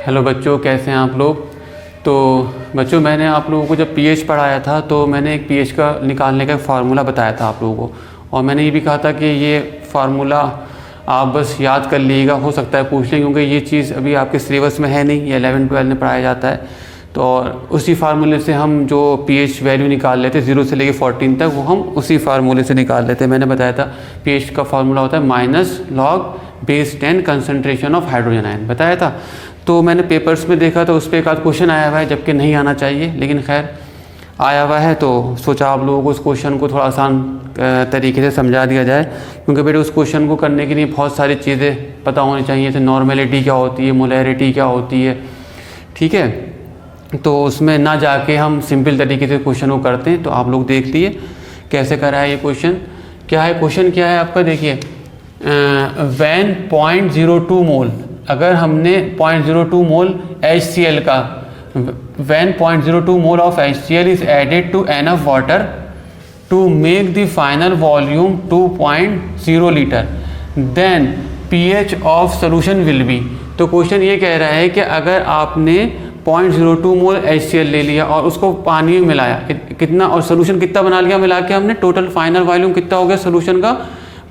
Hello बच्चों, कैसे हैं आप लोग। तो बच्चों, मैंने आप लोगों को जब पीएच पढ़ाया था तो मैंने एक पीएच का निकालने का फार्मूला बताया था आप लोगों को, और मैंने ये भी कहा था कि ये फार्मूला आप बस याद कर लीजिएगा, हो सकता है पूछ लें, क्योंकि ये चीज़ अभी आपके सिलेबस में है नहीं, ये 11-12 में पढ़ाया जाता है। तो और उसी फार्मूले से हम जो पीएच वैल्यू निकाल लेते 0 से लेके 14 तक, वो हम उसी फार्मूले से निकाल लेते। मैंने बताया था पीएच का फार्मूला होता है -log(10) concentration of hydrogen ion, बताया था। तो मैंने पेपर्स में देखा तो उस पर एक आध क्वेश्चन आया हुआ है, जबकि नहीं आना चाहिए, लेकिन खैर आया हुआ है, तो सोचा आप लोगों को उस क्वेश्चन को थोड़ा आसान तरीके से समझा दिया जाए, क्योंकि बेटे उस क्वेश्चन को करने के लिए बहुत सारी चीज़ें पता होनी चाहिए, जैसे नॉर्मेलिटी क्या होती है, मोलैरिटी क्या होती है, ठीक है। तो उसमें ना जाके हम सिंपल तरीके से क्वेश्चन को करते हैं। तो आप लोग देख लिए कैसे करा है ये क्वेश्चन। क्या है क्वेश्चन, क्या है आपका, देखिए वैन 0.02 मोल, अगर हमने 0.02 मोल HCl का, when 0.02 mole of HCl is added to enough water to make the final volume 2.0 liter, then pH of solution will be। तो क्वेश्चन ये कह रहा है कि अगर आपने 0.02 मोल HCl ले लिया और उसको पानी में मिलाया, कितना, और सोल्यूशन कितना बना लिया मिला के हमने, टोटल फाइनल वॉल्यूम कितना हो गया सोल्यूशन का,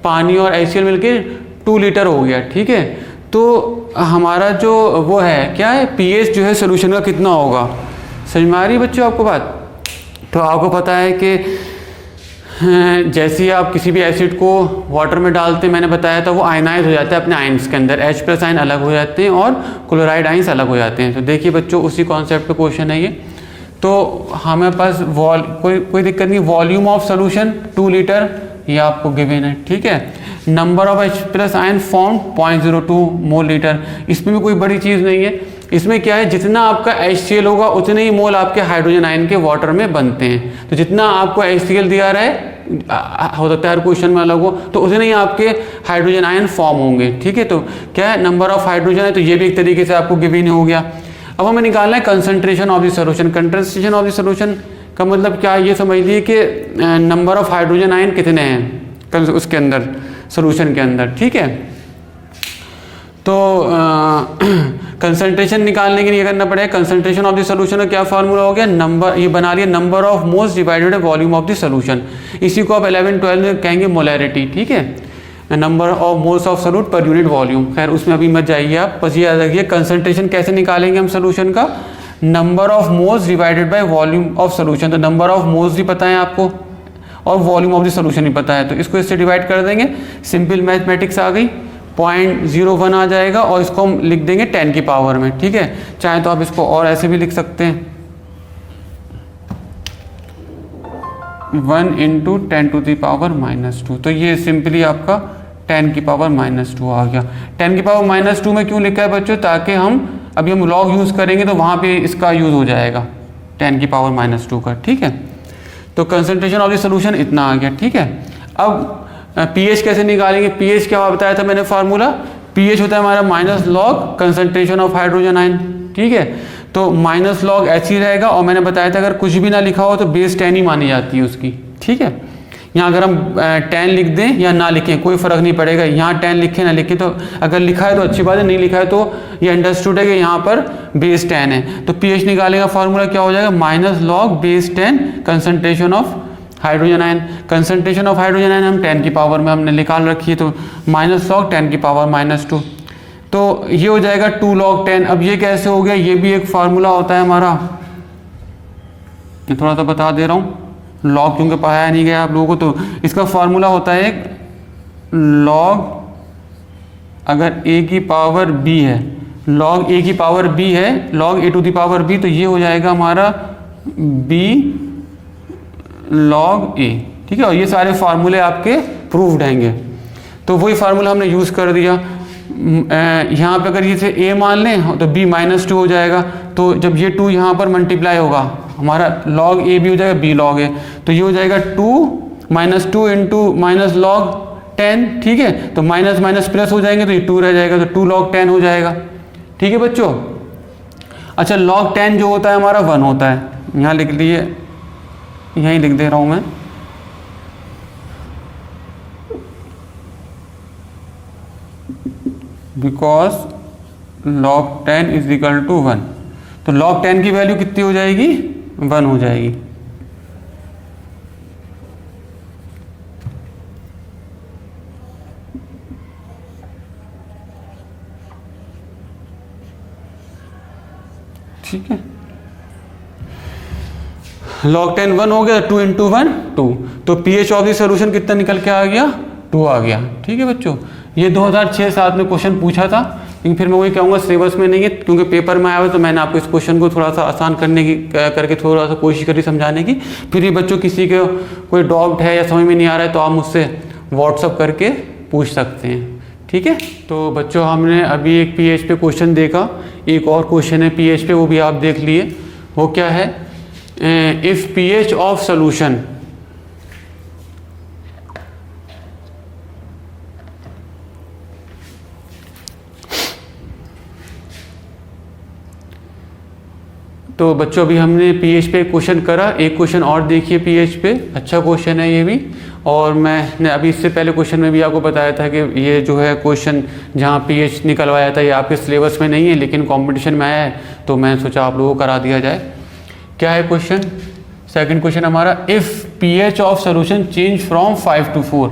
पानी और HCl मिलके 2 लीटर हो गया, ठीक है। तो हमारा जो वो है क्या है, पीएच जो है सोल्यूशन का कितना होगा, समझ में आ रही है बच्चों आपको बात। तो आपको पता है कि जैसे ही आप किसी भी एसिड को वाटर में डालते हैं, मैंने बताया था वो आयनाइज हो जाता है अपने आयन्स के अंदर, H+ आयन अलग हो जाते हैं और क्लोराइड आयन्स अलग हो जाते हैं। तो देखिए बच्चों, उसी कॉन्सेप्ट पे क्वेश्चन है ये। तो हमें पास कोई दिक्कत नहीं, वॉल्यूम ऑफ सोल्यूशन 2 लीटर ये आपको गिवन है, ठीक है। Number of H+ ion form 0.02 mole litre, इसमें भी कोई बड़ी चीज़ नहीं है। इसमें क्या है, जितना आपका HCl होगा उतने ही मोल आपके हाइड्रोजन आयन के वाटर में बनते हैं। तो जितना आपको HCl दिया रहा है, हो सकता है हर क्वेश्चन में अलग हो, तो उतने ही आपके हाइड्रोजन आयन फॉर्म होंगे, ठीक है। तो क्या है, नंबर ऑफ हाइड्रोजन है, तो ये भी एक तरीके से आपको गिवन हो गया। अब हमें निकालना है concentration of the solution. Concentration of the solution का मतलब क्या है, ये समझ लीजिए कि नंबर ऑफ हाइड्रोजन आयन कितने हैं उसके अंदर, सोल्यूशन के अंदर, ठीक है। तो कंसंट्रेशन निकालने के लिए करना पड़ेगा, कंसंट्रेशन ऑफ द सोल्यूशन का क्या फार्मूला हो गया, नंबर, ये बना लिया number of moles divided by volume of the solution. इसी को आप 11-12 में कहेंगे मोलैरिटी, ठीक है, number of moles of solute per unit volume. खैर उसमें अभी मत जाइए आप, बस ये याद रखिए कंसंट्रेशन कैसे निकालेंगे हम सोल्यूशन का, number of moles divided by volume of solution. तो नंबर ऑफ मोल्स भी पता है आपको और वॉल्यूम ऑफ द सोल्यूशन भी पता है, तो इसको इससे डिवाइड कर देंगे, सिंपल मैथमेटिक्स आ गई, 0.01 आ जाएगा, और इसको हम लिख देंगे 10 की पावर में, ठीक है। चाहे तो आप इसको और ऐसे भी लिख सकते हैं, 1 × 10⁻²। तो ये सिंपली आपका 10 की पावर -2 आ गया। 10 की पावर -2 में क्यों लिखा है बच्चों, ताकि हम अभी हम लॉग यूज़ करेंगे तो वहाँ पे इसका यूज़ हो जाएगा 10 की पावर -2 का, ठीक है। तो कंसंट्रेशन ऑफ द सोल्यूशन इतना आ गया, ठीक है। अब पीएच कैसे निकालेंगे, पीएच क्या बताया था मैंने फार्मूला, पीएच होता है हमारा -log concentration of hydrogen ion, ठीक है। तो -log H ही रहेगा, और मैंने बताया था अगर कुछ भी ना लिखा हो तो बेस 10 ही मानी जाती है उसकी, ठीक है। यहाँ अगर हम 10 लिख दें या ना लिखें कोई फ़र्क नहीं पड़ेगा, यहाँ 10 लिखें ना लिखें, तो अगर लिखा है तो अच्छी बात है, नहीं लिखा है तो ये अंडरस्टूड है कि यहाँ पर बेस 10 है। तो पीएच निकालने का फार्मूला क्या हो जाएगा, -log base 10 concentration of hydrogen ion. Concentration of hydrogen ion हम 10 की पावर में हमने निकाल रखी है, तो -log 10 की पावर -2, तो ये हो जाएगा 2 log 10। अब ये कैसे हो गया, ये भी एक फार्मूला होता है हमारा, मैं थोड़ा सा बता दे रहा हूँ, लॉग क्योंकि पढ़ाया नहीं गया आप लोगों को। तो इसका फार्मूला होता है एक लॉग, अगर a की पावर b है, लॉग a की पावर b है, log a to the power b, तो ये हो जाएगा हमारा b log a, ठीक है। और ये सारे फार्मूले आपके प्रूव्ड हैंगे, तो वही फार्मूला हमने यूज़ कर दिया। यहाँ पे अगर ये a मान लें तो b -2 हो जाएगा, तो जब ये 2 यहाँ पर मल्टीप्लाई होगा, हमारा log a भी हो जाएगा b log a, तो ये हो जाएगा 2 -2 × -log 10, ठीक है। तो माइनस माइनस प्लस हो जाएंगे तो ये 2 रह जाएगा, तो 2 log 10 हो जाएगा, ठीक है बच्चों। अच्छा, log 10 जो होता है हमारा 1 होता है, यहाँ लिख लिए, यहीं लिख दे रहा हूँ मैं, because log 10 is equal to 1। तो log 10 की वैल्यू कितनी हो जाएगी, 1 हो जाएगी। ठीक है, log 10 1 हो गया, 2 इंटू 1 2, तो pH ऑफ द सोल्यूशन कितना निकल के आ गया, 2 आ गया। ठीक है बच्चों, ये 2006-7 में क्वेश्चन पूछा था, लेकिन फिर मैं वही कहूँगा सिलेबस में नहीं है, क्योंकि पेपर में आया हुआ, तो मैंने आपको इस क्वेश्चन को थोड़ा सा आसान करने की करके थोड़ा सा कोशिश करी समझाने की। फिर भी बच्चों किसी के कोई डाउट है या समझ में नहीं आ रहा है तो आप मुझसे व्हाट्सअप करके पूछ सकते हैं। ठीक है, तो बच्चों हमने अभी एक pH पे क्वेश्चन देखा, एक और क्वेश्चन है pH पे, वो भी आप देख लिए। वो क्या है, इफ pH ऑफ सोल्यूशन तो बच्चों अभी हमने pH पे क्वेश्चन करा, एक क्वेश्चन और देखिए pH पे, अच्छा क्वेश्चन है ये भी। और मैंने अभी इससे पहले क्वेश्चन में भी आपको बताया था कि ये जो है क्वेश्चन जहाँ pH निकलवाया था ये आपके सिलेबस में नहीं है, लेकिन कंपटीशन में आया है, तो मैंने सोचा आप लोगों को करा दिया जाए। क्या है क्वेश्चन, सेकंड क्वेश्चन हमारा, if pH of solution change from 5 to 4।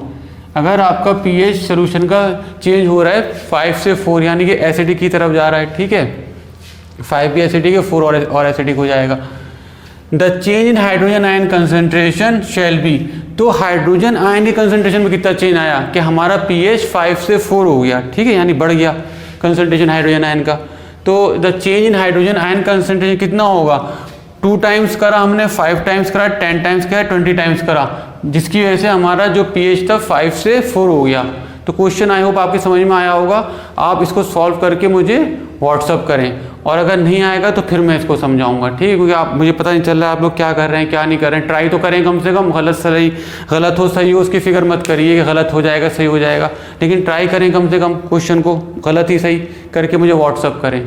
अगर आपका pH सोल्यूशन का चेंज हो रहा है 5 से 4, यानी कि एसिडिक की तरफ जा रहा है। ठीक है, 5 भी एसिडिक है, 4 और एसिडिक हो जाएगा। The change in hydrogen ion concentration shall be. तो हाइड्रोजन आयन के कंसंट्रेशन में कितना चेंज आया कि हमारा pH 5 से 4 हो गया। ठीक है, यानी बढ़ गया कंसंट्रेशन हाइड्रोजन आयन का। तो the change in hydrogen ion concentration कितना होगा, 2 टाइम्स करा हमने, 5 टाइम्स करा, 10 टाइम्स करा, 20 टाइम्स करा, जिसकी वजह से हमारा जो pH था 5 से 4 हो गया। तो क्वेश्चन आई होप आपके समझ में आया होगा। आप इसको सॉल्व करके मुझे व्हाट्सअप करें, और अगर नहीं आएगा तो फिर मैं इसको समझाऊंगा। ठीक है, क्योंकि आप मुझे पता नहीं चल रहा है आप लोग क्या कर रहे हैं क्या नहीं कर रहे हैं। ट्राई तो करें कम से कम, गलत हो सही हो उसकी फिक्र मत करिए कि गलत हो जाएगा सही हो जाएगा, लेकिन ट्राई करें कम से कम क्वेश्चन को गलत ही सही करके मुझे व्हाट्सअप करें।